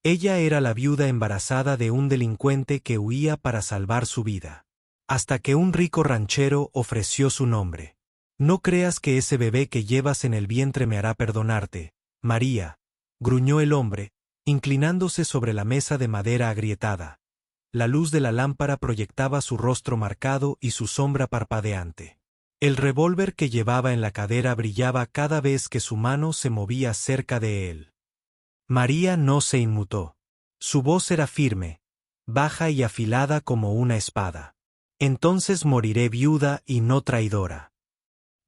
Ella era la viuda embarazada de un delincuente que huía para salvar su vida. Hasta que un rico ranchero ofreció su nombre. No creas que ese bebé que llevas en el vientre me hará perdonarte, María, gruñó el hombre, inclinándose sobre la mesa de madera agrietada. La luz de la lámpara proyectaba su rostro marcado y su sombra parpadeante. El revólver que llevaba en la cadera brillaba cada vez que su mano se movía cerca de él. María no se inmutó. Su voz era firme, baja y afilada como una espada. Entonces moriré viuda y no traidora.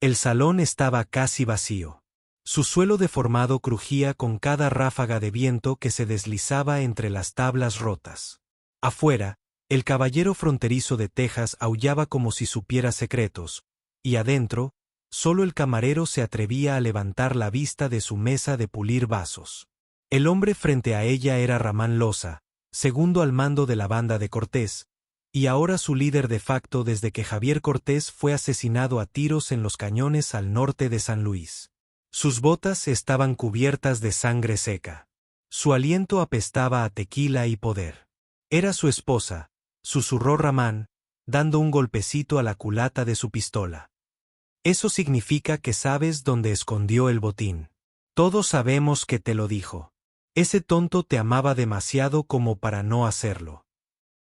El salón estaba casi vacío. Su suelo deformado crujía con cada ráfaga de viento que se deslizaba entre las tablas rotas. Afuera, el caballero fronterizo de Texas aullaba como si supiera secretos, y adentro, solo el camarero se atrevía a levantar la vista de su mesa de pulir vasos. El hombre frente a ella era Ramón Loza, segundo al mando de la banda de Cortés, y ahora su líder de facto desde que Javier Cortés fue asesinado a tiros en los cañones al norte de San Luis. Sus botas estaban cubiertas de sangre seca. Su aliento apestaba a tequila y poder. Era su esposa, susurró Ramón, dando un golpecito a la culata de su pistola. Eso significa que sabes dónde escondió el botín. Todos sabemos que te lo dijo. Ese tonto te amaba demasiado como para no hacerlo.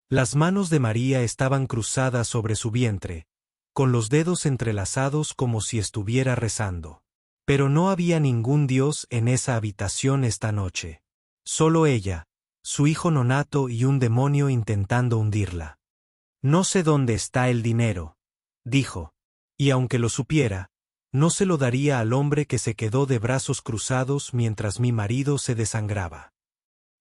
Las manos de María estaban cruzadas sobre su vientre, con los dedos entrelazados como si estuviera rezando. Pero no había ningún dios en esa habitación esta noche. Solo ella, su hijo nonato y un demonio intentando hundirla. No sé dónde está el dinero, dijo, y aunque lo supiera, no se lo daría al hombre que se quedó de brazos cruzados mientras mi marido se desangraba.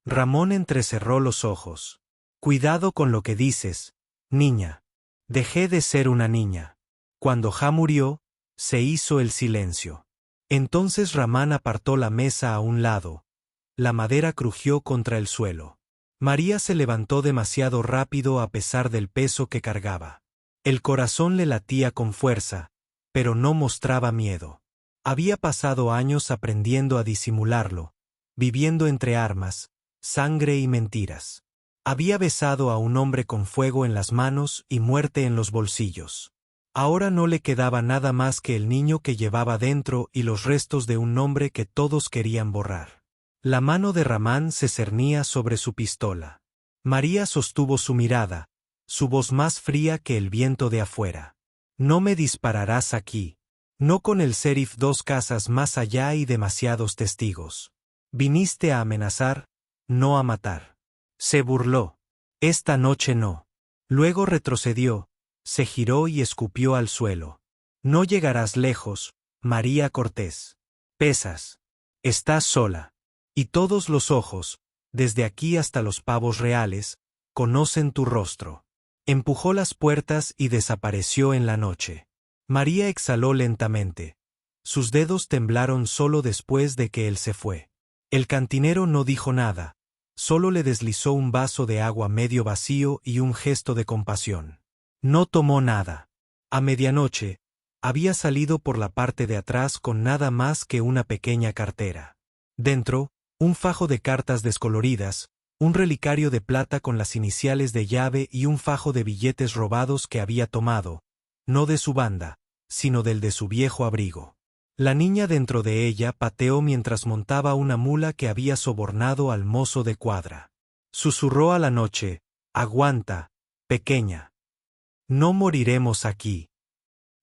Ramón entrecerró los ojos. Cuidado con lo que dices, niña. Dejé de ser una niña. Cuando Ja murió, se hizo el silencio. Entonces Ramón apartó la mesa a un lado. La madera crujió contra el suelo. María se levantó demasiado rápido a pesar del peso que cargaba. El corazón le latía con fuerza, pero no mostraba miedo. Había pasado años aprendiendo a disimularlo, viviendo entre armas, sangre y mentiras. Había besado a un hombre con fuego en las manos y muerte en los bolsillos. Ahora no le quedaba nada más que el niño que llevaba dentro y los restos de un nombre que todos querían borrar. La mano de Ramón se cernía sobre su pistola. María sostuvo su mirada, su voz más fría que el viento de afuera. No me dispararás aquí. No con el sheriff 2 casas más allá y demasiados testigos. Viniste a amenazar, no a matar. Se burló. Esta noche no. Luego retrocedió, se giró y escupió al suelo. No llegarás lejos, María Cortés. Pesas. Estás sola. Y todos los ojos, desde aquí hasta los pavos reales, conocen tu rostro. Empujó las puertas y desapareció en la noche. María exhaló lentamente. Sus dedos temblaron solo después de que él se fue. El cantinero no dijo nada, solo le deslizó un vaso de agua medio vacío y un gesto de compasión. No tomó nada. A medianoche, había salido por la parte de atrás con nada más que una pequeña cartera. Dentro, un fajo de cartas descoloridas, un relicario de plata con las iniciales de llave y un fajo de billetes robados que había tomado, no de su banda, sino del de su viejo abrigo. La niña dentro de ella pateó mientras montaba una mula que había sobornado al mozo de cuadra. Susurró a la noche, aguanta, pequeña. No moriremos aquí.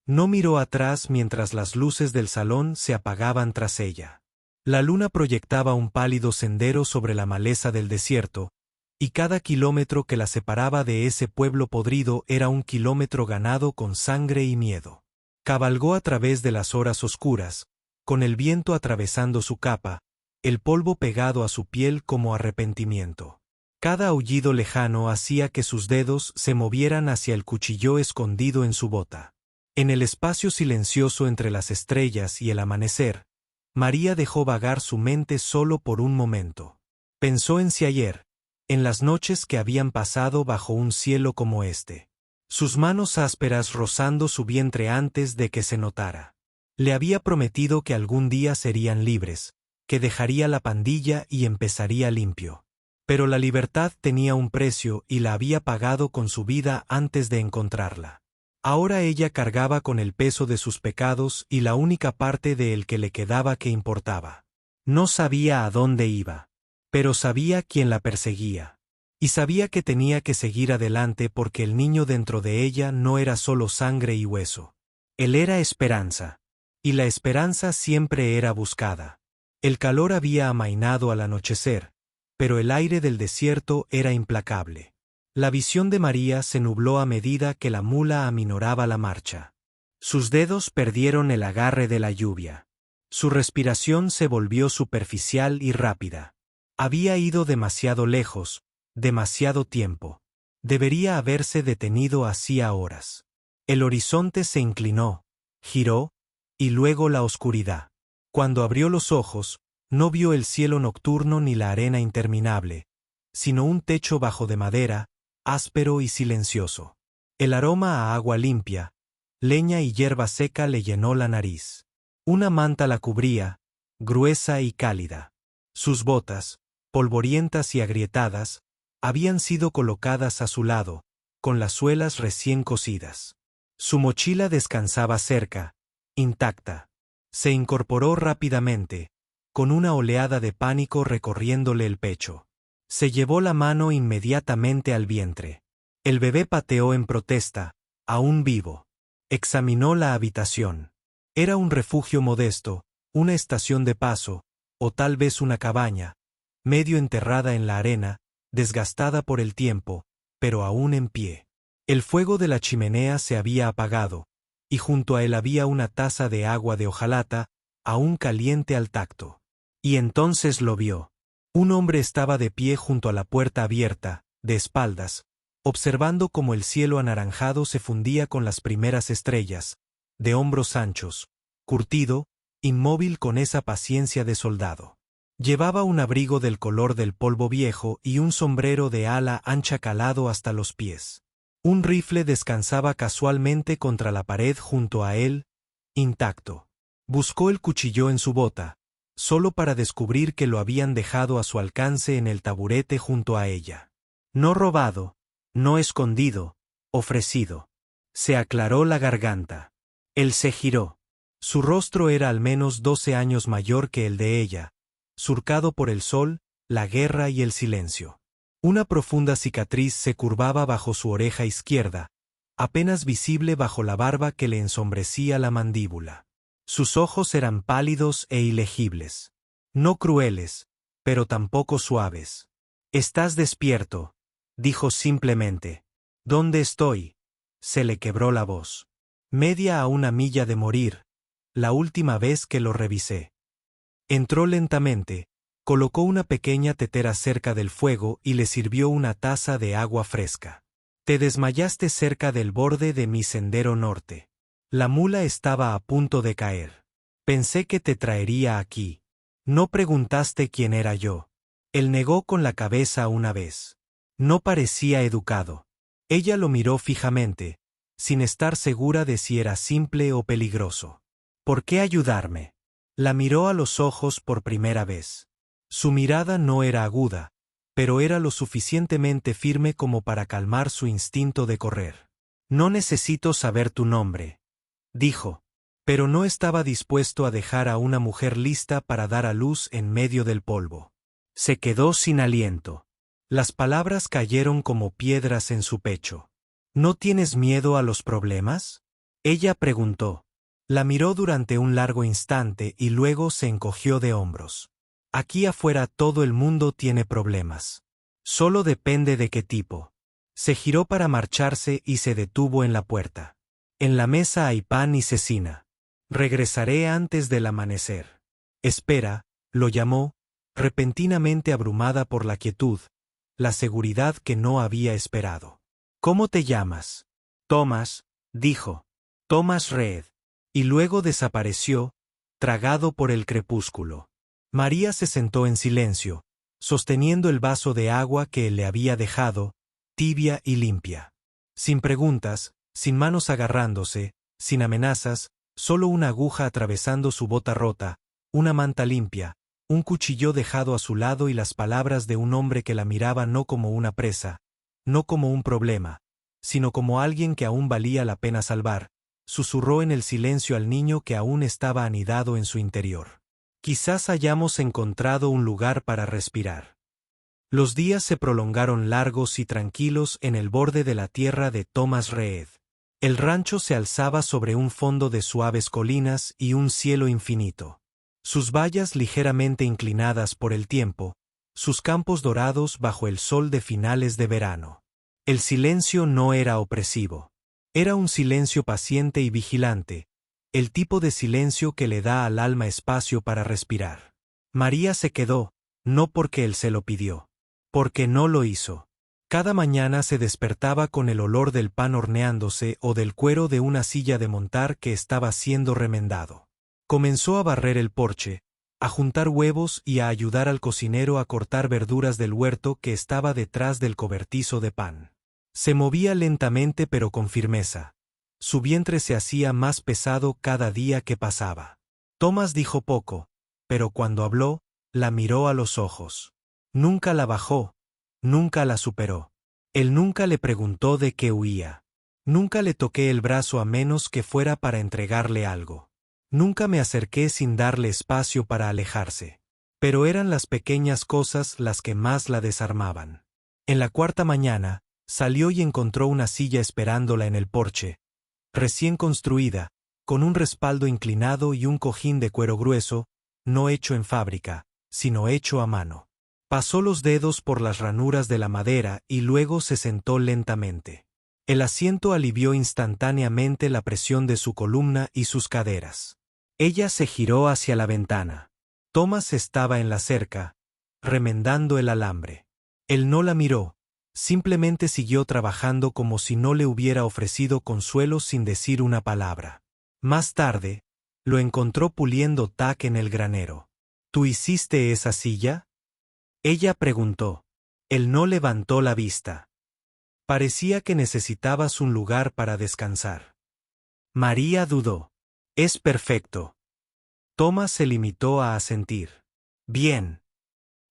No miró atrás mientras las luces del salón se apagaban tras ella. La luna proyectaba un pálido sendero sobre la maleza del desierto, y cada kilómetro que la separaba de ese pueblo podrido era un kilómetro ganado con sangre y miedo. Cabalgó a través de las horas oscuras, con el viento atravesando su capa, el polvo pegado a su piel como arrepentimiento. Cada aullido lejano hacía que sus dedos se movieran hacia el cuchillo escondido en su bota. En el espacio silencioso entre las estrellas y el amanecer, María dejó vagar su mente solo por un momento. Pensó en si ayer, en las noches que habían pasado bajo un cielo como este. Sus manos ásperas rozando su vientre antes de que se notara. Le había prometido que algún día serían libres, que dejaría la pandilla y empezaría limpio. Pero la libertad tenía un precio y la había pagado con su vida antes de encontrarla. Ahora ella cargaba con el peso de sus pecados y la única parte de él que le quedaba que importaba. No sabía a dónde iba, pero sabía quién la perseguía. Y sabía que tenía que seguir adelante porque el niño dentro de ella no era solo sangre y hueso. Él era esperanza. Y la esperanza siempre era buscada. El calor había amainado al anochecer, pero el aire del desierto era implacable. La visión de María se nubló a medida que la mula aminoraba la marcha. Sus dedos perdieron el agarre de la lluvia. Su respiración se volvió superficial y rápida. Había ido demasiado lejos, demasiado tiempo. Debería haberse detenido hacía horas. El horizonte se inclinó, giró, y luego la oscuridad. Cuando abrió los ojos, no vio el cielo nocturno ni la arena interminable, sino un techo bajo de madera, áspero y silencioso. El aroma a agua limpia, leña y hierba seca le llenó la nariz. Una manta la cubría, gruesa y cálida. Sus botas, polvorientas y agrietadas, habían sido colocadas a su lado, con las suelas recién cosidas. Su mochila descansaba cerca, intacta. Se incorporó rápidamente, con una oleada de pánico recorriéndole el pecho. Se llevó la mano inmediatamente al vientre. El bebé pateó en protesta, aún vivo. Examinó la habitación. Era un refugio modesto, una estación de paso, o tal vez una cabaña, medio enterrada en la arena, desgastada por el tiempo, pero aún en pie. El fuego de la chimenea se había apagado, y junto a él había una taza de agua de hojalata, aún caliente al tacto. Y entonces lo vio. Un hombre estaba de pie junto a la puerta abierta, de espaldas, observando cómo el cielo anaranjado se fundía con las primeras estrellas, de hombros anchos, curtido, inmóvil con esa paciencia de soldado. Llevaba un abrigo del color del polvo viejo y un sombrero de ala ancha calado hasta los pies. Un rifle descansaba casualmente contra la pared junto a él, intacto. Buscó el cuchillo en su bota, solo para descubrir que lo habían dejado a su alcance en el taburete junto a ella. No robado, no escondido, ofrecido. Se aclaró la garganta. Él se giró. Su rostro era al menos 12 años mayor que el de ella, surcado por el sol, la guerra y el silencio. Una profunda cicatriz se curvaba bajo su oreja izquierda, apenas visible bajo la barba que le ensombrecía la mandíbula. Sus ojos eran pálidos e ilegibles. No crueles, pero tampoco suaves. «Estás despierto», dijo simplemente. «¿Dónde estoy?». Se le quebró la voz. «Media a una milla de morir, la última vez que lo revisé». Entró lentamente, colocó una pequeña tetera cerca del fuego y le sirvió una taza de agua fresca. «Te desmayaste cerca del borde de mi sendero norte. La mula estaba a punto de caer. Pensé que te traería aquí. No preguntaste quién era yo». Él negó con la cabeza una vez. No parecía educado. Ella lo miró fijamente, sin estar segura de si era simple o peligroso. «¿Por qué ayudarme?». La miró a los ojos por primera vez. Su mirada no era aguda, pero era lo suficientemente firme como para calmar su instinto de correr. «No necesito saber tu nombre», dijo, pero no estaba dispuesto a dejar a una mujer lista para dar a luz en medio del polvo. Se quedó sin aliento. Las palabras cayeron como piedras en su pecho. «¿No tienes miedo a los problemas?». Ella preguntó. La miró durante un largo instante y luego se encogió de hombros. «Aquí afuera todo el mundo tiene problemas. Solo depende de qué tipo». Se giró para marcharse y se detuvo en la puerta. «En la mesa hay pan y cecina. Regresaré antes del amanecer». «Espera», lo llamó, repentinamente abrumada por la quietud, la seguridad que no había esperado. «¿Cómo te llamas?». «Thomas», dijo. «Thomas Reed». Y luego desapareció, tragado por el crepúsculo. María se sentó en silencio, sosteniendo el vaso de agua que él le había dejado, tibia y limpia. Sin preguntas, sin manos agarrándose, sin amenazas, solo una aguja atravesando su bota rota, una manta limpia, un cuchillo dejado a su lado y las palabras de un hombre que la miraba no como una presa, no como un problema, sino como alguien que aún valía la pena salvar, susurró en el silencio al niño que aún estaba anidado en su interior. Quizás hayamos encontrado un lugar para respirar. Los días se prolongaron largos y tranquilos en el borde de la tierra de Thomas Reed. El rancho se alzaba sobre un fondo de suaves colinas y un cielo infinito. Sus vallas ligeramente inclinadas por el tiempo, sus campos dorados bajo el sol de finales de verano. El silencio no era opresivo. Era un silencio paciente y vigilante, el tipo de silencio que le da al alma espacio para respirar. María se quedó, no porque él se lo pidió, porque no lo hizo. Cada mañana se despertaba con el olor del pan horneándose o del cuero de una silla de montar que estaba siendo remendado. Comenzó a barrer el porche, a juntar huevos y a ayudar al cocinero a cortar verduras del huerto que estaba detrás del cobertizo de pan. Se movía lentamente pero con firmeza. Su vientre se hacía más pesado cada día que pasaba. Thomas dijo poco, pero cuando habló, la miró a los ojos. Nunca la bajó, nunca la superó. Él nunca le preguntó de qué huía. Nunca le toqué el brazo a menos que fuera para entregarle algo. Nunca me acerqué sin darle espacio para alejarse. Pero eran las pequeñas cosas las que más la desarmaban. En la cuarta mañana, salió y encontró una silla esperándola en el porche, recién construida, con un respaldo inclinado y un cojín de cuero grueso, no hecho en fábrica, sino hecho a mano. Pasó los dedos por las ranuras de la madera y luego se sentó lentamente. El asiento alivió instantáneamente la presión de su columna y sus caderas. Ella se giró hacia la ventana. Thomas estaba en la cerca, remendando el alambre. Él no la miró, simplemente siguió trabajando como si no le hubiera ofrecido consuelo sin decir una palabra. Más tarde, lo encontró puliendo tac en el granero. ¿Tú hiciste esa silla?, ella preguntó. Él no levantó la vista. Parecía que necesitabas un lugar para descansar. María dudó. Es perfecto. Thomas se limitó a asentir. Bien.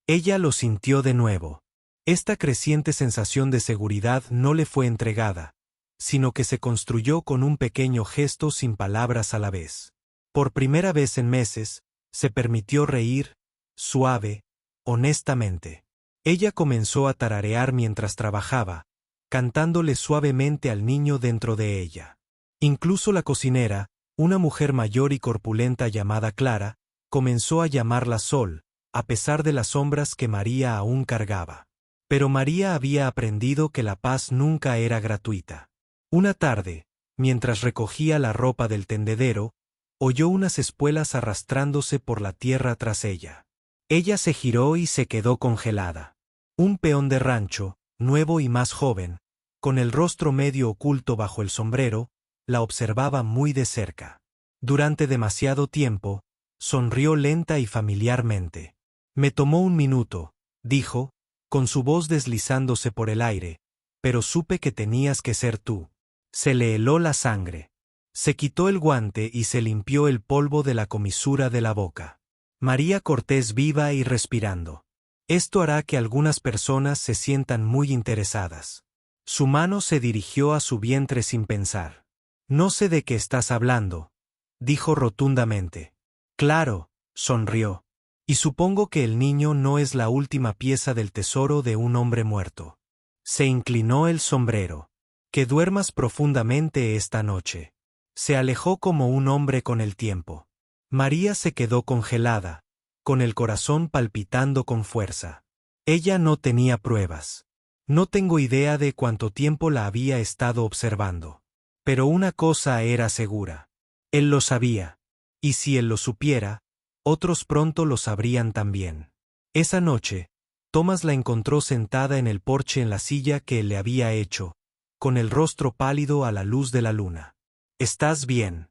Ella lo sintió de nuevo. Esta creciente sensación de seguridad no le fue entregada, sino que se construyó con un pequeño gesto sin palabras a la vez. Por primera vez en meses, se permitió reír, suave, honestamente. Ella comenzó a tararear mientras trabajaba, cantándole suavemente al niño dentro de ella. Incluso la cocinera, una mujer mayor y corpulenta llamada Clara, comenzó a llamarla Sol, a pesar de las sombras que María aún cargaba. Pero María había aprendido que la paz nunca era gratuita. Una tarde, mientras recogía la ropa del tendedero, oyó unas espuelas arrastrándose por la tierra tras ella. Ella se giró y se quedó congelada. Un peón de rancho, nuevo y más joven, con el rostro medio oculto bajo el sombrero, la observaba muy de cerca. Durante demasiado tiempo, sonrió lenta y familiarmente. Me tomó un minuto, dijo, con su voz deslizándose por el aire, pero supe que tenías que ser tú. Se le heló la sangre. Se quitó el guante y se limpió el polvo de la comisura de la boca. María Cortés viva y respirando. Esto hará que algunas personas se sientan muy interesadas. Su mano se dirigió a su vientre sin pensar. No sé de qué estás hablando, dijo rotundamente. Claro, sonrió. Y supongo que el niño no es la última pieza del tesoro de un hombre muerto. Se inclinó el sombrero. Que duermas profundamente esta noche. Se alejó como un hombre con el tiempo. María se quedó congelada, con el corazón palpitando con fuerza. Ella no tenía pruebas. No tengo idea de cuánto tiempo la había estado observando. Pero una cosa era segura. Él lo sabía. Y si él lo supiera, otros pronto lo sabrían también. Esa noche, Thomas la encontró sentada en el porche en la silla que él le había hecho, con el rostro pálido a la luz de la luna. ¿Estás bien?,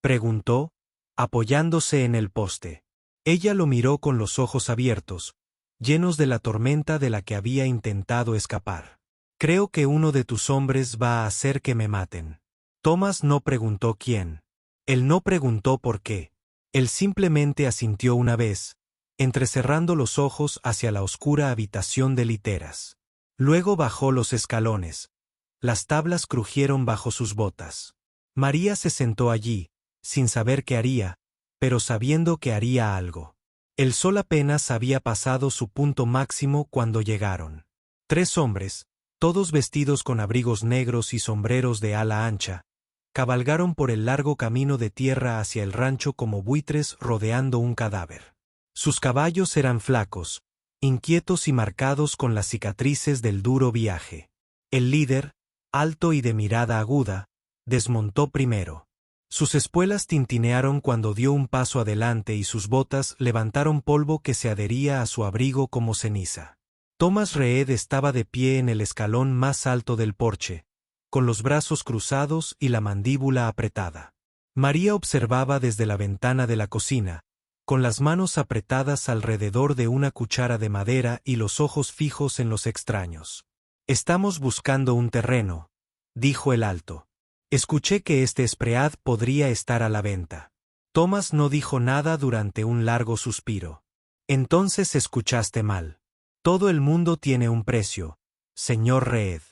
preguntó, apoyándose en el poste. Ella lo miró con los ojos abiertos, llenos de la tormenta de la que había intentado escapar. Creo que uno de tus hombres va a hacer que me maten. Thomas no preguntó quién. Él no preguntó por qué. Él simplemente asintió una vez, entrecerrando los ojos hacia la oscura habitación de literas. Luego bajó los escalones. Las tablas crujieron bajo sus botas. María se sentó allí, sin saber qué haría, pero sabiendo que haría algo. El sol apenas había pasado su punto máximo cuando llegaron. 3 hombres, todos vestidos con abrigos negros y sombreros de ala ancha, cabalgaron por el largo camino de tierra hacia el rancho como buitres rodeando un cadáver. Sus caballos eran flacos, inquietos y marcados con las cicatrices del duro viaje. El líder, alto y de mirada aguda, desmontó primero. Sus espuelas tintinearon cuando dio un paso adelante y sus botas levantaron polvo que se adhería a su abrigo como ceniza. Thomas Reed estaba de pie en el escalón más alto del porche, con los brazos cruzados y la mandíbula apretada. María observaba desde la ventana de la cocina, con las manos apretadas alrededor de una cuchara de madera y los ojos fijos en los extraños. «Estamos buscando un terreno», dijo el alto. «Escuché que este Spread podría estar a la venta». Thomas no dijo nada durante un largo suspiro. «Entonces escuchaste mal. Todo el mundo tiene un precio, señor Reed».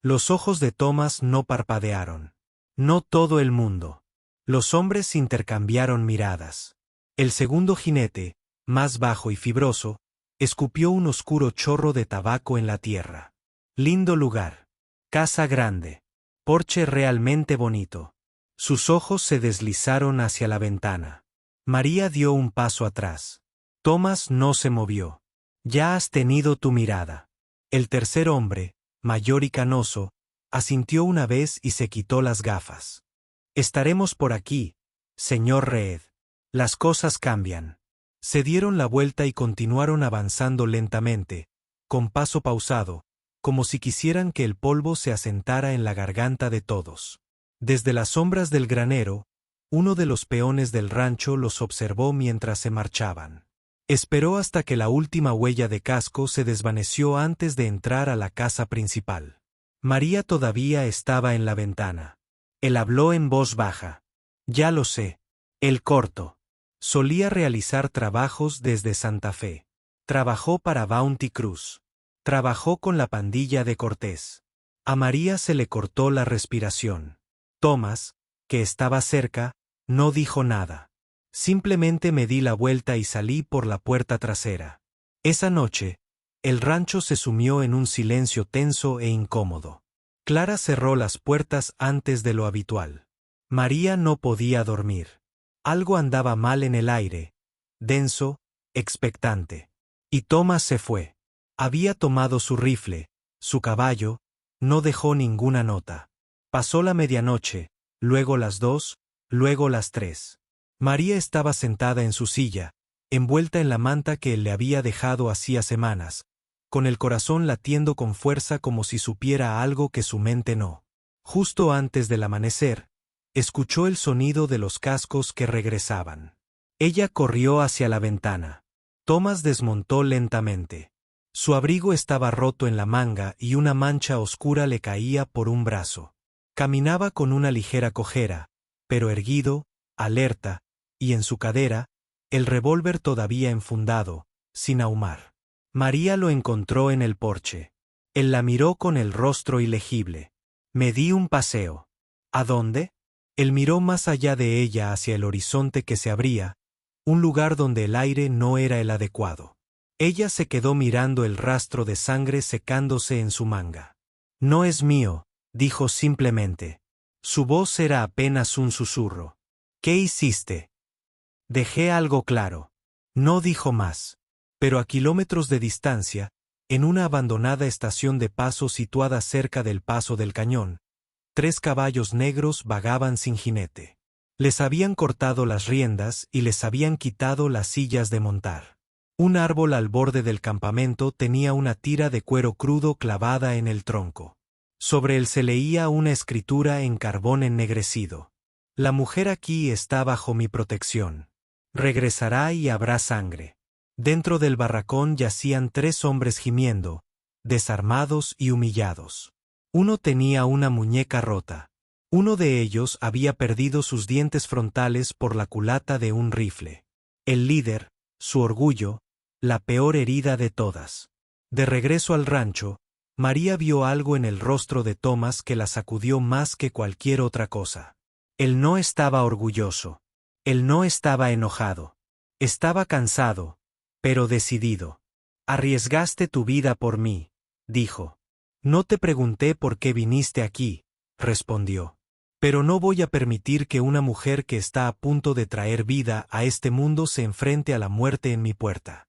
Los ojos de Thomas no parpadearon. «No todo el mundo». Los hombres intercambiaron miradas. El segundo jinete, más bajo y fibroso, escupió un oscuro chorro de tabaco en la tierra. «Lindo lugar. Casa grande. Porche realmente bonito». Sus ojos se deslizaron hacia la ventana. María dio un paso atrás. Thomas no se movió. «Ya has tenido tu mirada». El tercer hombre, mayor y canoso, asintió una vez y se quitó las gafas. «Estaremos por aquí, señor Reed. Las cosas cambian». Se dieron la vuelta y continuaron avanzando lentamente, con paso pausado, como si quisieran que el polvo se asentara en la garganta de todos. Desde las sombras del granero, uno de los peones del rancho los observó mientras se marchaban. Esperó hasta que la última huella de casco se desvaneció antes de entrar a la casa principal. María todavía estaba en la ventana. Él habló en voz baja. «Ya lo sé. El corto. Solía realizar trabajos desde Santa Fe. Trabajó para Bounty Cruz. Trabajó con la pandilla de Cortés». A María se le cortó la respiración. Thomas, que estaba cerca, no dijo nada. Simplemente me di la vuelta y salí por la puerta trasera. Esa noche, el rancho se sumió en un silencio tenso e incómodo. Clara cerró las puertas antes de lo habitual. María no podía dormir. Algo andaba mal en el aire, denso, expectante. Y Thomas se fue. Había tomado su rifle, su caballo, no dejó ninguna nota. Pasó la medianoche, luego las 2, luego las 3. María estaba sentada en su silla, envuelta en la manta que él le había dejado hacía semanas, con el corazón latiendo con fuerza como si supiera algo que su mente no. Justo antes del amanecer, escuchó el sonido de los cascos que regresaban. Ella corrió hacia la ventana. Thomas desmontó lentamente. Su abrigo estaba roto en la manga y una mancha oscura le caía por un brazo. Caminaba con una ligera cojera, pero erguido, alerta, y en su cadera, el revólver todavía enfundado, sin ahumar. María lo encontró en el porche. Él la miró con el rostro ilegible. «Me di un paseo». «¿A dónde?» Él miró más allá de ella hacia el horizonte que se abría, un lugar donde el aire no era el adecuado. Ella se quedó mirando el rastro de sangre secándose en su manga. «No es mío», dijo simplemente. Su voz era apenas un susurro. «¿Qué hiciste?» «Dejé algo claro». No dijo más. Pero a kilómetros de distancia, en una abandonada estación de paso situada cerca del paso del cañón, 3 caballos negros vagaban sin jinete. Les habían cortado las riendas y les habían quitado las sillas de montar. Un árbol al borde del campamento tenía una tira de cuero crudo clavada en el tronco. Sobre él se leía una escritura en carbón ennegrecido. «La mujer aquí está bajo mi protección. Regresará y habrá sangre». Dentro del barracón yacían 3 hombres gimiendo, desarmados y humillados. Uno tenía una muñeca rota. Uno de ellos había perdido sus dientes frontales por la culata de un rifle. El líder, su orgullo, la peor herida de todas. De regreso al rancho, María vio algo en el rostro de Thomas que la sacudió más que cualquier otra cosa. Él no estaba orgulloso. Él no estaba enojado. Estaba cansado, pero decidido. Arriesgaste tu vida por mí, dijo. No te pregunté por qué viniste aquí, respondió. Pero no voy a permitir que una mujer que está a punto de traer vida a este mundo se enfrente a la muerte en mi puerta.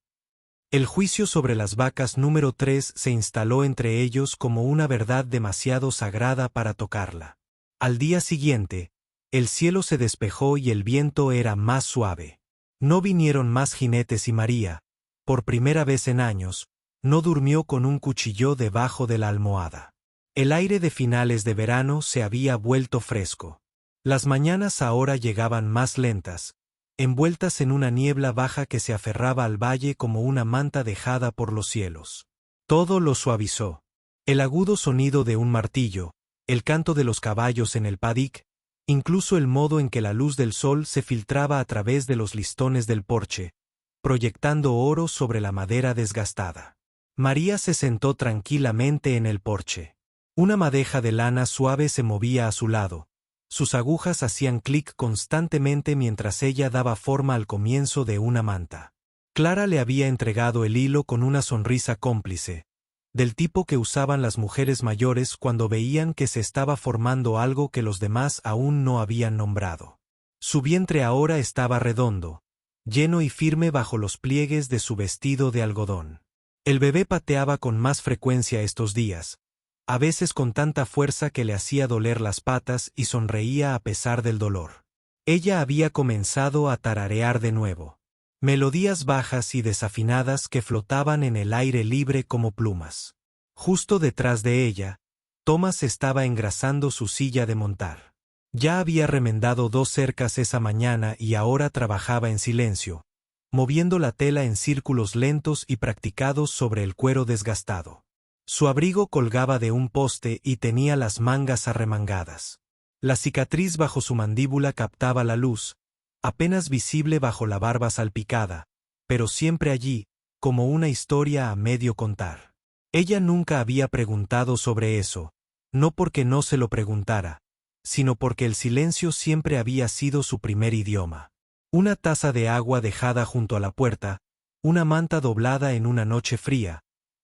El juicio sobre las vacas número 3 se instaló entre ellos como una verdad demasiado sagrada para tocarla. Al día siguiente, el cielo se despejó y el viento era más suave. No vinieron más jinetes y María, por primera vez en años, no durmió con un cuchillo debajo de la almohada. El aire de finales de verano se había vuelto fresco. Las mañanas ahora llegaban más lentas, envueltas en una niebla baja que se aferraba al valle como una manta dejada por los cielos. Todo lo suavizó. El agudo sonido de un martillo, el canto de los caballos en el paddock, incluso el modo en que la luz del sol se filtraba a través de los listones del porche, proyectando oro sobre la madera desgastada. María se sentó tranquilamente en el porche. Una madeja de lana suave se movía a su lado. Sus agujas hacían clic constantemente mientras ella daba forma al comienzo de una manta. Clara le había entregado el hilo con una sonrisa cómplice, del tipo que usaban las mujeres mayores cuando veían que se estaba formando algo que los demás aún no habían nombrado. Su vientre ahora estaba redondo, lleno y firme bajo los pliegues de su vestido de algodón. El bebé pateaba con más frecuencia estos días, a veces con tanta fuerza que le hacía doler las patas y sonreía a pesar del dolor. Ella había comenzado a tararear de nuevo. Melodías bajas y desafinadas que flotaban en el aire libre como plumas. Justo detrás de ella, Thomas estaba engrasando su silla de montar. Ya había remendado 2 cercas esa mañana y ahora trabajaba en silencio, moviendo la tela en círculos lentos y practicados sobre el cuero desgastado. Su abrigo colgaba de un poste y tenía las mangas arremangadas. La cicatriz bajo su mandíbula captaba la luz, apenas visible bajo la barba salpicada, pero siempre allí, como una historia a medio contar. Ella nunca había preguntado sobre eso, no porque no se lo preguntara, sino porque el silencio siempre había sido su primer idioma. Una taza de agua dejada junto a la puerta, una manta doblada en una noche fría,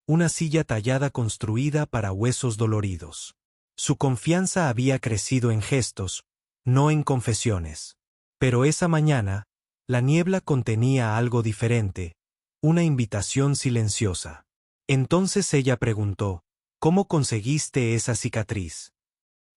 una silla tallada construida para huesos doloridos. Su confianza había crecido en gestos, no en confesiones. Pero esa mañana, la niebla contenía algo diferente, una invitación silenciosa. Entonces ella preguntó, ¿cómo conseguiste esa cicatriz?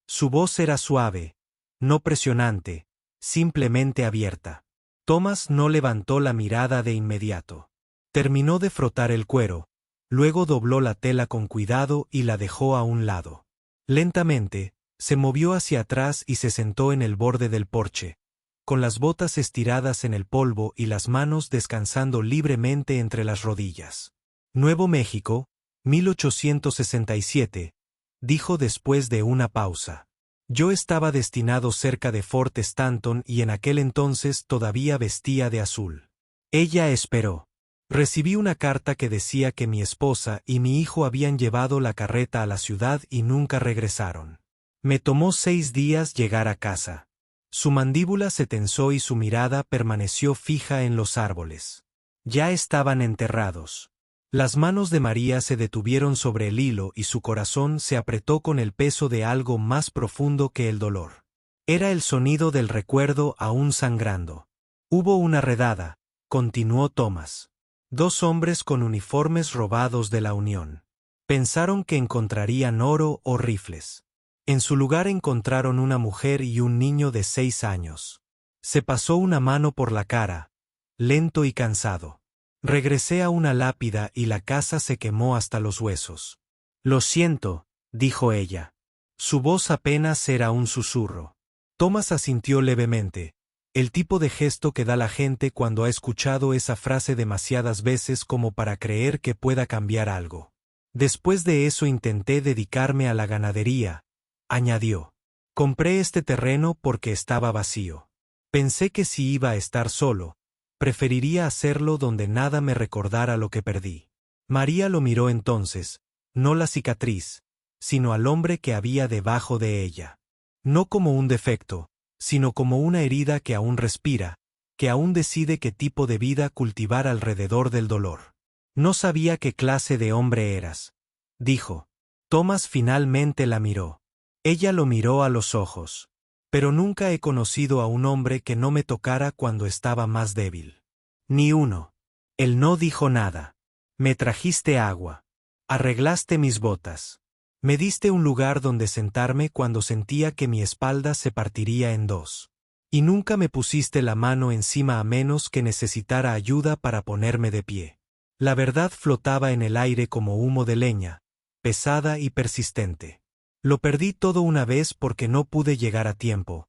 Su voz era suave, no presionante, simplemente abierta. Thomas no levantó la mirada de inmediato. Terminó de frotar el cuero, luego dobló la tela con cuidado y la dejó a un lado. Lentamente, se movió hacia atrás y se sentó en el borde del porche, con las botas estiradas en el polvo y las manos descansando libremente entre las rodillas. Nuevo México, 1867, dijo después de una pausa. Yo estaba destinado cerca de Fort Stanton y en aquel entonces todavía vestía de azul. Ella esperó. Recibí una carta que decía que mi esposa y mi hijo habían llevado la carreta a la ciudad y nunca regresaron. Me tomó 6 días llegar a casa. Su mandíbula se tensó y su mirada permaneció fija en los árboles. Ya estaban enterrados. Las manos de María se detuvieron sobre el hilo y su corazón se apretó con el peso de algo más profundo que el dolor. Era el sonido del recuerdo aún sangrando. Hubo una redada, continuó Thomas. 2 hombres con uniformes robados de la Unión. Pensaron que encontrarían oro o rifles. En su lugar encontraron una mujer y un niño de 6 años. Se pasó una mano por la cara, lento y cansado. Regresé a una lápida y la casa se quemó hasta los huesos. Lo siento, dijo ella. Su voz apenas era un susurro. Thomas asintió levemente, el tipo de gesto que da la gente cuando ha escuchado esa frase demasiadas veces como para creer que pueda cambiar algo. Después de eso intenté dedicarme a la ganadería, añadió. Compré este terreno porque estaba vacío. Pensé que sí iba a estar solo, Preferiría hacerlo donde nada me recordara lo que perdí. María lo miró entonces, no la cicatriz, sino al hombre que había debajo de ella. No como un defecto, sino como una herida que aún respira, que aún decide qué tipo de vida cultivar alrededor del dolor. No sabía qué clase de hombre eras, dijo. Thomas finalmente la miró. Ella lo miró a los ojos. Pero nunca he conocido a un hombre que no me tocara cuando estaba más débil. Ni uno. Él no dijo nada. Me trajiste agua. Arreglaste mis botas. Me diste un lugar donde sentarme cuando sentía que mi espalda se partiría en dos. Y nunca me pusiste la mano encima a menos que necesitara ayuda para ponerme de pie. La verdad flotaba en el aire como humo de leña, pesada y persistente. Lo perdí todo una vez porque no pude llegar a tiempo,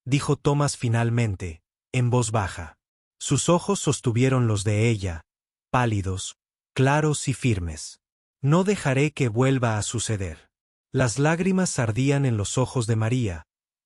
dijo Thomas finalmente, en voz baja. Sus ojos sostuvieron los de ella, pálidos, claros y firmes. No dejaré que vuelva a suceder. Las lágrimas ardían en los ojos de María,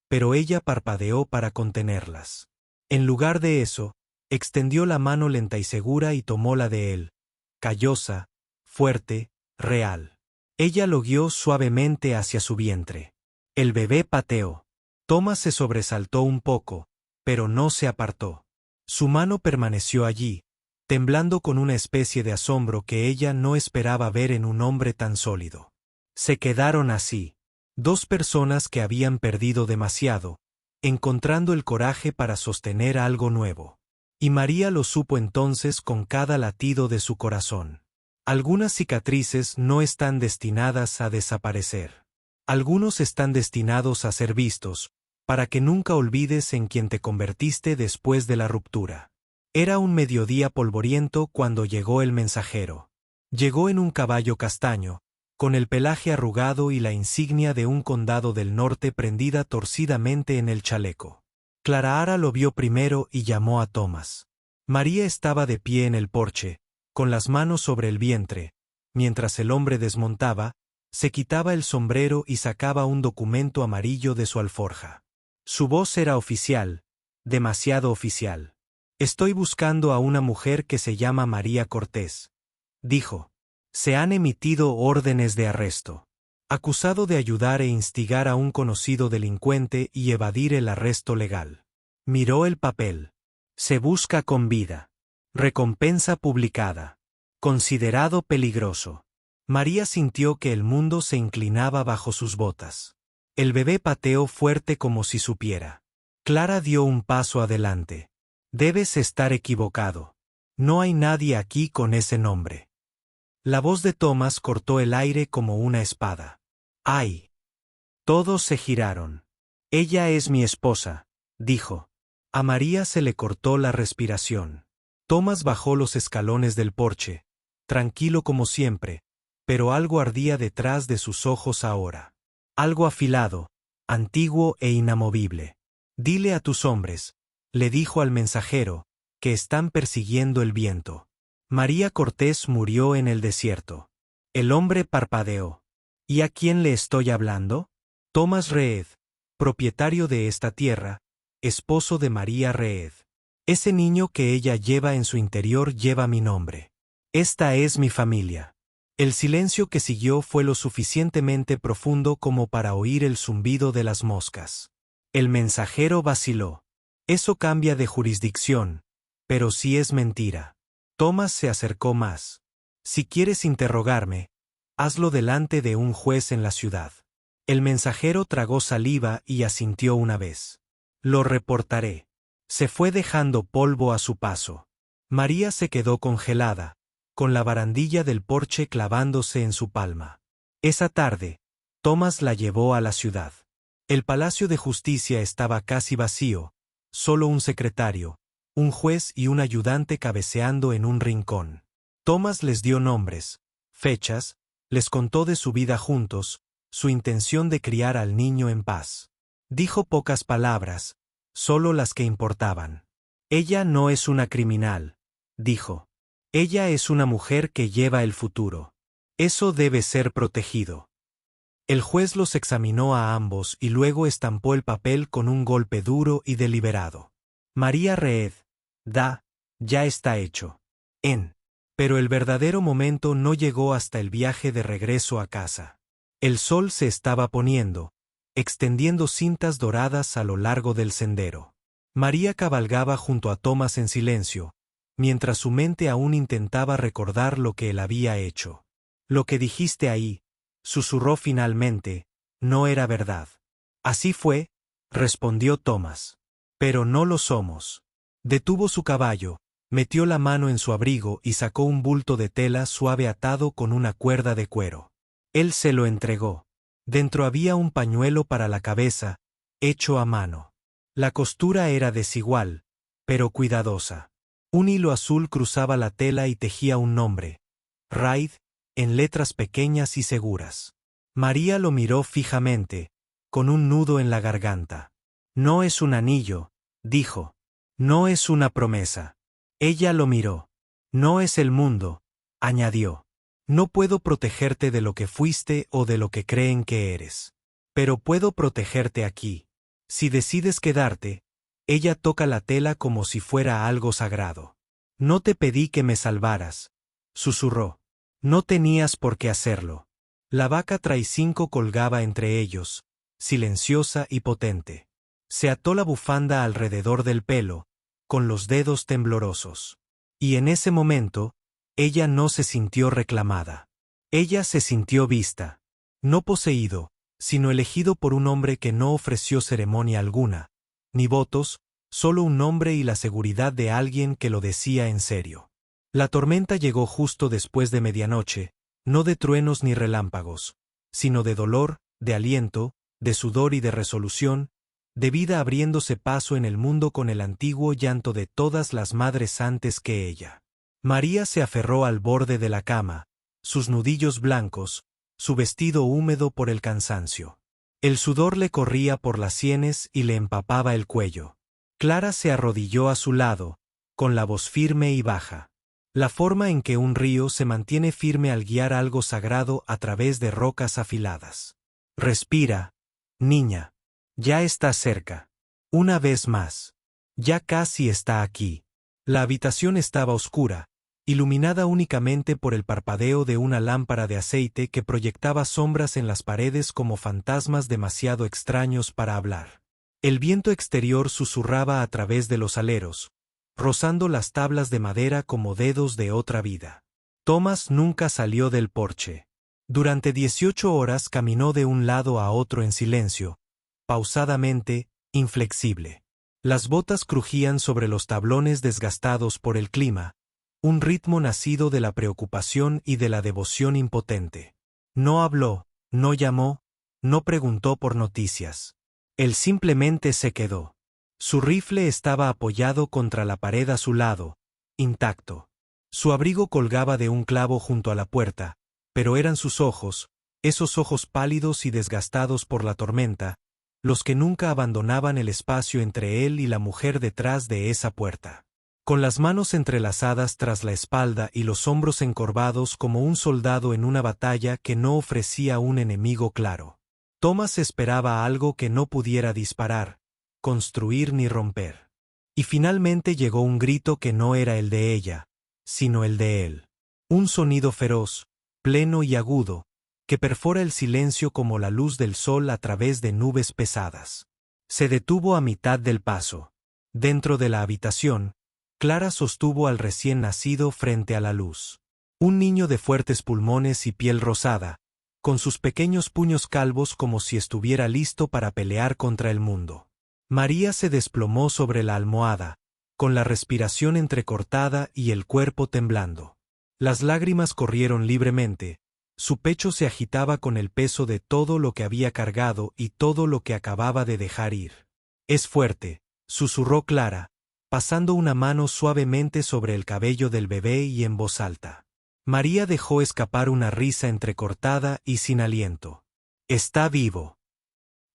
pero ella parpadeó para contenerlas. En lugar de eso, extendió la mano lenta y segura y tomó la de él, callosa, fuerte, real. Ella lo guió suavemente hacia su vientre. El bebé pateó. Thomas se sobresaltó un poco, pero no se apartó. Su mano permaneció allí, temblando con una especie de asombro que ella no esperaba ver en un hombre tan sólido. Se quedaron así, dos personas que habían perdido demasiado, encontrando el coraje para sostener algo nuevo. Y María lo supo entonces con cada latido de su corazón. Algunas cicatrices no están destinadas a desaparecer. Algunos están destinados a ser vistos, para que nunca olvides en quien te convertiste después de la ruptura. Era un mediodía polvoriento cuando llegó el mensajero. Llegó en un caballo castaño, con el pelaje arrugado y la insignia de un condado del norte prendida torcidamente en el chaleco. Clara lo vio primero y llamó a Thomas. María estaba de pie en el porche, con las manos sobre el vientre, mientras el hombre desmontaba, se quitaba el sombrero y sacaba un documento amarillo de su alforja. Su voz era oficial, demasiado oficial. Estoy buscando a una mujer que se llama María Cortés, dijo. Se han emitido órdenes de arresto. Acusado de ayudar e instigar a un conocido delincuente y evadir el arresto legal. Miró el papel. Se busca con vida. Recompensa publicada. Considerado peligroso. María sintió que el mundo se inclinaba bajo sus botas. El bebé pateó fuerte como si supiera. Clara dio un paso adelante. Debes estar equivocado. No hay nadie aquí con ese nombre. La voz de Thomas cortó el aire como una espada. ¡Ay! Todos se giraron. Ella es mi esposa, dijo. A María se le cortó la respiración. Thomas bajó los escalones del porche, tranquilo como siempre, pero algo ardía detrás de sus ojos ahora. Algo afilado, antiguo e inamovible. Dile a tus hombres, le dijo al mensajero, que están persiguiendo el viento. María Cortés murió en el desierto. El hombre parpadeó. ¿Y a quién le estoy hablando? Thomas Reed, propietario de esta tierra, esposo de María Reed. Ese niño que ella lleva en su interior lleva mi nombre. Esta es mi familia. El silencio que siguió fue lo suficientemente profundo como para oír el zumbido de las moscas. El mensajero vaciló. Eso cambia de jurisdicción, pero sí es mentira. Thomas se acercó más. Si quieres interrogarme, hazlo delante de un juez en la ciudad. El mensajero tragó saliva y asintió una vez. Lo reportaré. Se fue dejando polvo a su paso. María se quedó congelada, con la barandilla del porche clavándose en su palma. Esa tarde, Thomas la llevó a la ciudad. El Palacio de Justicia estaba casi vacío, solo un secretario, un juez y un ayudante cabeceando en un rincón. Thomas les dio nombres, fechas, les contó de su vida juntos, su intención de criar al niño en paz. Dijo pocas palabras, solo las que importaban. Ella no es una criminal, dijo. Ella es una mujer que lleva el futuro. Eso debe ser protegido. El juez los examinó a ambos y luego estampó el papel con un golpe duro y deliberado. María Reed, Ya está hecho. Pero el verdadero momento no llegó hasta el viaje de regreso a casa. El sol se estaba poniendo, extendiendo cintas doradas a lo largo del sendero. María cabalgaba junto a Thomas en silencio, mientras su mente aún intentaba recordar lo que él había hecho. Lo que dijiste ahí, susurró finalmente, no era verdad. Así fue, respondió Thomas. Pero no lo somos. Detuvo su caballo, metió la mano en su abrigo y sacó un bulto de tela suave atado con una cuerda de cuero. Él se lo entregó. Dentro había un pañuelo para la cabeza, hecho a mano. La costura era desigual, pero cuidadosa. Un hilo azul cruzaba la tela y tejía un nombre. Raid, en letras pequeñas y seguras. María lo miró fijamente, con un nudo en la garganta. No es un anillo, dijo. No es una promesa. Ella lo miró. No es el mundo, añadió. No puedo protegerte de lo que fuiste o de lo que creen que eres. Pero puedo protegerte aquí. Si decides quedarte, ella toca la tela como si fuera algo sagrado. No te pedí que me salvaras, susurró. No tenías por qué hacerlo. La vaca Traicinco colgaba entre ellos, silenciosa y potente. Se ató la bufanda alrededor del pelo, con los dedos temblorosos. Y en ese momento, ella no se sintió reclamada. Ella se sintió vista. No poseído, sino elegido por un hombre que no ofreció ceremonia alguna, ni votos, solo un nombre y la seguridad de alguien que lo decía en serio. La tormenta llegó justo después de medianoche, no de truenos ni relámpagos, sino de dolor, de aliento, de sudor y de resolución, de vida abriéndose paso en el mundo con el antiguo llanto de todas las madres antes que ella. María se aferró al borde de la cama, sus nudillos blancos, su vestido húmedo por el cansancio. El sudor le corría por las sienes y le empapaba el cuello. Clara se arrodilló a su lado, con la voz firme y baja. La forma en que un río se mantiene firme al guiar algo sagrado a través de rocas afiladas. Respira, niña. Ya está cerca. Una vez más. Ya casi está aquí. La habitación estaba oscura, iluminada únicamente por el parpadeo de una lámpara de aceite que proyectaba sombras en las paredes como fantasmas demasiado extraños para hablar. El viento exterior susurraba a través de los aleros, rozando las tablas de madera como dedos de otra vida. Thomas nunca salió del porche. Durante 18 horas caminó de un lado a otro en silencio, pausadamente, inflexible. Las botas crujían sobre los tablones desgastados por el clima, un ritmo nacido de la preocupación y de la devoción impotente. No habló, no llamó, no preguntó por noticias. Él simplemente se quedó. Su rifle estaba apoyado contra la pared a su lado, intacto. Su abrigo colgaba de un clavo junto a la puerta, pero eran sus ojos, esos ojos pálidos y desgastados por la tormenta, los que nunca abandonaban el espacio entre él y la mujer detrás de esa puerta. Con las manos entrelazadas tras la espalda y los hombros encorvados como un soldado en una batalla que no ofrecía un enemigo claro. Thomas esperaba algo que no pudiera disparar, construir ni romper. Y finalmente llegó un grito que no era el de ella, sino el de él. Un sonido feroz, pleno y agudo, que perfora el silencio como la luz del sol a través de nubes pesadas. Se detuvo a mitad del paso. Dentro de la habitación, Clara sostuvo al recién nacido frente a la luz. Un niño de fuertes pulmones y piel rosada, con sus pequeños puños calvos como si estuviera listo para pelear contra el mundo. María se desplomó sobre la almohada, con la respiración entrecortada y el cuerpo temblando. Las lágrimas corrieron libremente. Su pecho se agitaba con el peso de todo lo que había cargado y todo lo que acababa de dejar ir. «Es fuerte», susurró Clara, pasando una mano suavemente sobre el cabello del bebé y en voz alta. María dejó escapar una risa entrecortada y sin aliento. «Está vivo».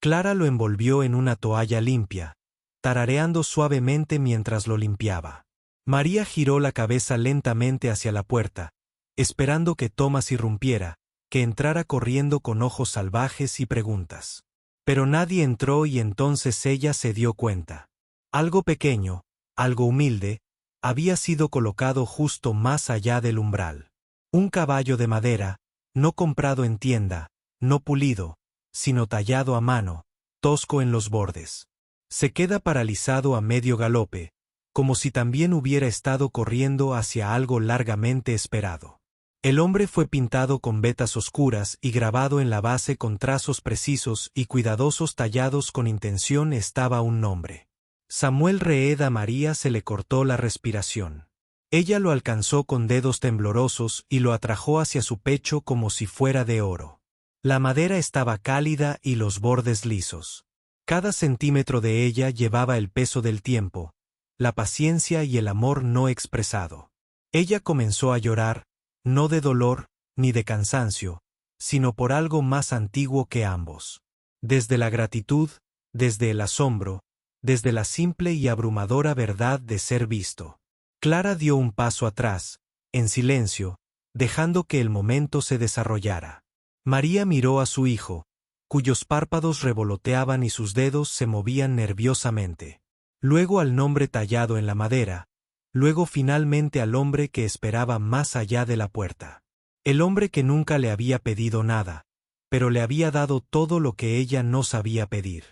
Clara lo envolvió en una toalla limpia, tarareando suavemente mientras lo limpiaba. María giró la cabeza lentamente hacia la puerta, esperando que Thomas irrumpiera, que entrara corriendo con ojos salvajes y preguntas. Pero nadie entró y entonces ella se dio cuenta. Algo pequeño, algo humilde, había sido colocado justo más allá del umbral. Un caballo de madera, no comprado en tienda, no pulido, sino tallado a mano, tosco en los bordes. Se queda paralizado a medio galope, como si también hubiera estado corriendo hacia algo largamente esperado. El hombre fue pintado con vetas oscuras y grabado en la base con trazos precisos y cuidadosos tallados con intención estaba un nombre. Samuel Reed. A María se le cortó la respiración. Ella lo alcanzó con dedos temblorosos y lo atrajo hacia su pecho como si fuera de oro. La madera estaba cálida y los bordes lisos. Cada centímetro de ella llevaba el peso del tiempo, la paciencia y el amor no expresado. Ella comenzó a llorar, no de dolor, ni de cansancio, sino por algo más antiguo que ambos. Desde la gratitud, desde el asombro, desde la simple y abrumadora verdad de ser visto. Clara dio un paso atrás, en silencio, dejando que el momento se desarrollara. María miró a su hijo, cuyos párpados revoloteaban y sus dedos se movían nerviosamente. Luego al nombre tallado en la madera, luego finalmente al hombre que esperaba más allá de la puerta. El hombre que nunca le había pedido nada, pero le había dado todo lo que ella no sabía pedir.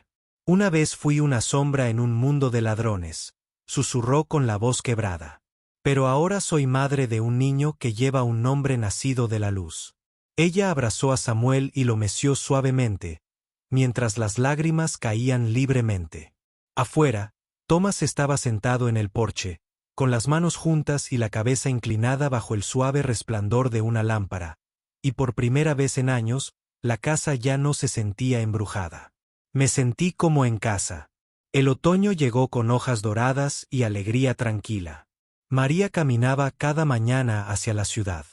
Una vez fui una sombra en un mundo de ladrones, susurró con la voz quebrada. Pero ahora soy madre de un niño que lleva un nombre nacido de la luz. Ella abrazó a Samuel y lo meció suavemente, mientras las lágrimas caían libremente. Afuera, Thomas estaba sentado en el porche, con las manos juntas y la cabeza inclinada bajo el suave resplandor de una lámpara, y por primera vez en años, la casa ya no se sentía embrujada. Me sentí como en casa. El otoño llegó con hojas doradas y alegría tranquila. María caminaba cada mañana hacia la ciudad.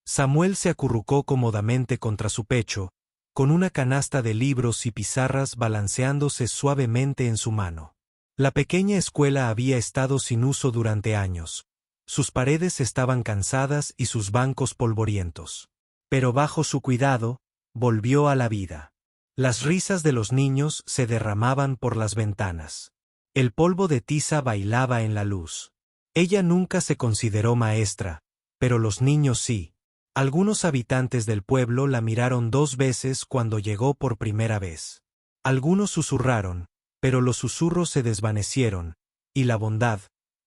Samuel se acurrucó cómodamente contra su pecho, con una canasta de libros y pizarras balanceándose suavemente en su mano. La pequeña escuela había estado sin uso durante años. Sus paredes estaban cansadas y sus bancos polvorientos. Pero bajo su cuidado, volvió a la vida. Las risas de los niños se derramaban por las ventanas. El polvo de tiza bailaba en la luz. Ella nunca se consideró maestra, pero los niños sí. Algunos habitantes del pueblo la miraron 2 veces cuando llegó por primera vez. Algunos susurraron, pero los susurros se desvanecieron, y la bondad,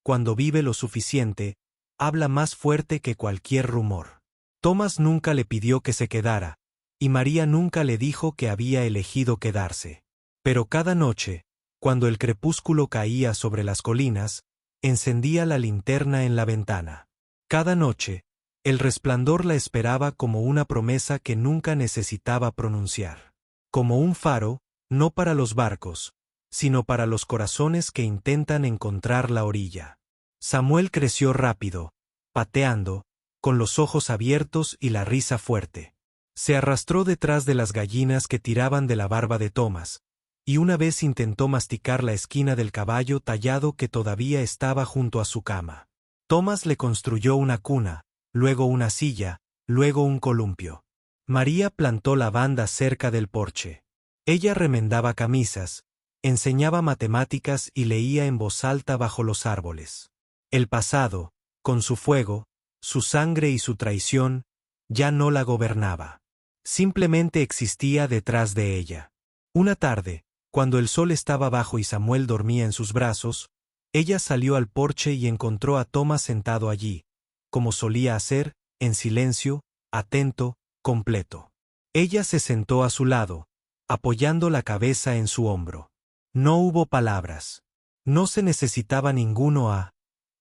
cuando vive lo suficiente, habla más fuerte que cualquier rumor. Thomas nunca le pidió que se quedara, y María nunca le dijo que había elegido quedarse. Pero cada noche, cuando el crepúsculo caía sobre las colinas, encendía la linterna en la ventana. Cada noche, el resplandor la esperaba como una promesa que nunca necesitaba pronunciar. Como un faro, no para los barcos, sino para los corazones que intentan encontrar la orilla. Samuel creció rápido, pateando, con los ojos abiertos y la risa fuerte. Se arrastró detrás de las gallinas que tiraban de la barba de Thomas, y una vez intentó masticar la esquina del caballo tallado que todavía estaba junto a su cama. Thomas le construyó una cuna, luego una silla, luego un columpio. María plantó la banda cerca del porche. Ella remendaba camisas, enseñaba matemáticas y leía en voz alta bajo los árboles. El pasado, con su fuego, su sangre y su traición, ya no la gobernaba. Simplemente existía detrás de ella. Una tarde, cuando el sol estaba bajo y Samuel dormía en sus brazos, ella salió al porche y encontró a Thomas sentado allí, como solía hacer, en silencio, atento, completo. Ella se sentó a su lado, apoyando la cabeza en su hombro. No hubo palabras. No se necesitaba ninguno.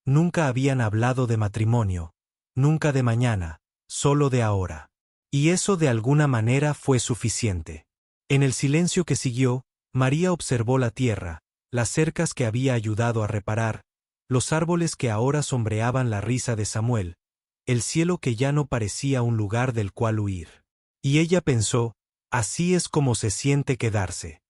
Nunca habían hablado de matrimonio, nunca de mañana, solo de ahora. Y eso de alguna manera fue suficiente. En el silencio que siguió, María observó la tierra, las cercas que había ayudado a reparar, los árboles que ahora sombreaban la risa de Samuel, el cielo que ya no parecía un lugar del cual huir. Y ella pensó, así es como se siente quedarse.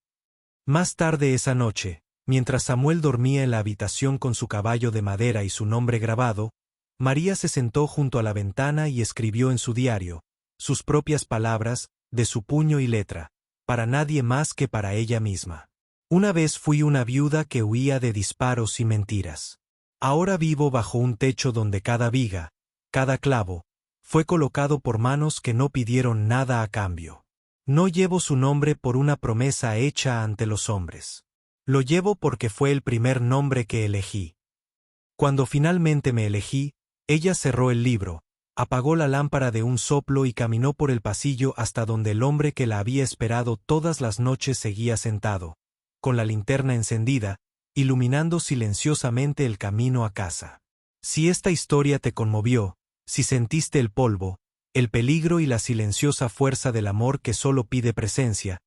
Más tarde esa noche, mientras Samuel dormía en la habitación con su caballo de madera y su nombre grabado, María se sentó junto a la ventana y escribió en su diario, sus propias palabras, de su puño y letra, para nadie más que para ella misma. Una vez fui una viuda que huía de disparos y mentiras. Ahora vivo bajo un techo donde cada viga, cada clavo, fue colocado por manos que no pidieron nada a cambio. No llevo su nombre por una promesa hecha ante los hombres. Lo llevo porque fue el primer nombre que elegí. Cuando finalmente me elegí, ella cerró el libro, apagó la lámpara de un soplo y caminó por el pasillo hasta donde el hombre que la había esperado todas las noches seguía sentado, con la linterna encendida, iluminando silenciosamente el camino a casa. Si esta historia te conmovió, si sentiste el polvo, el peligro y la silenciosa fuerza del amor que solo pide presencia,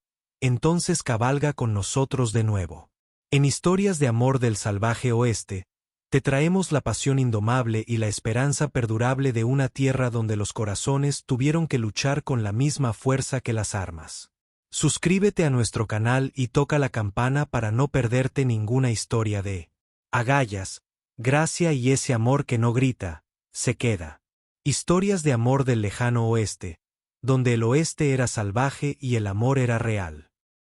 entonces cabalga con nosotros de nuevo. En Historias de Amor del Salvaje Oeste, te traemos la pasión indomable y la esperanza perdurable de una tierra donde los corazones tuvieron que luchar con la misma fuerza que las armas. Suscríbete a nuestro canal y toca la campana para no perderte ninguna historia de agallas, gracia y ese amor que no grita, se queda. Historias de amor del lejano oeste, donde el oeste era salvaje y el amor era real.